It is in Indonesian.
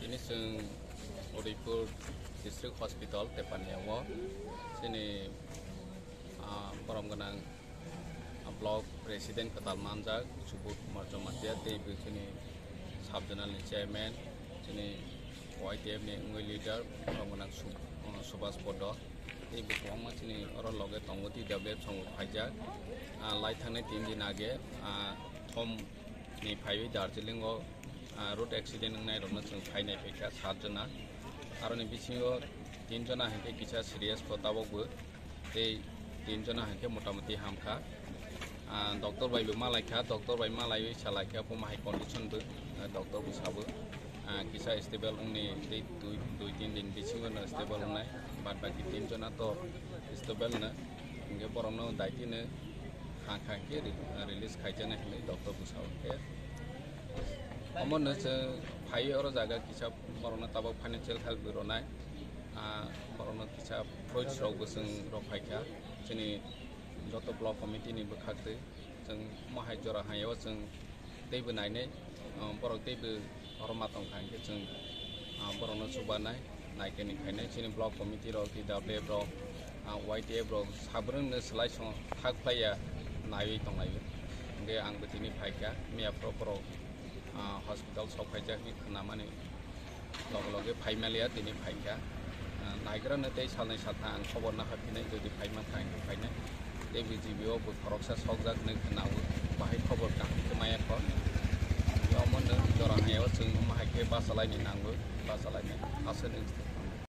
Ini sing Udaipur District Hospital Tepanyawo sini koram kenang blok Presiden Ketal Manjak Subut Marjomatia Tebi sini Subjonal Chairman sini YTF ni ngui leader koram kenang Subas Podo Tebi kuama sini orang loge tongguti develop sanggup pajak lai thane 3 din age thom ni phaiwi Darjeeling o road accident ngai rona chung phainai phaika 7 jona aro ni bisingo 3 jona hake kicha serious protabok tei 3 jona hake motamoti hamkha doctor bai malaikha doctor bai malai salaikha pumai condition bu doctor bu sabu kisa stable ungni tei 2-3 din bisingo na stable ngai bad baki 3 jona to stable na nge boromno daiti ne khang ke release khaijana hile doctor bu sabu ke amon se phai oro jaga kisa borona tabo financial help bironai borona kisa project rok busung rok phaika chini joto block committee ni bukhakte jeng mahai jora hayo jeng teibu naine borok teibu orma tong khangke jeng borona subanai naikeni khaine chini block committee rok DW rok YTF rok sabrung ne selai song thak playa nai tong nai nge ang betini phaika mia pro hospital sok phaijak ni khnamani log phaimalia tini phaika naigra ne tei salnai satha ang khobor na khapinai jodi phaima thain phainai tei BGBO bu khoroksa sokjak ne khnawu bahai khobor ka kemaya ko yomon jora hayo chung mahai ke basalai ni nangbu basalai ni asene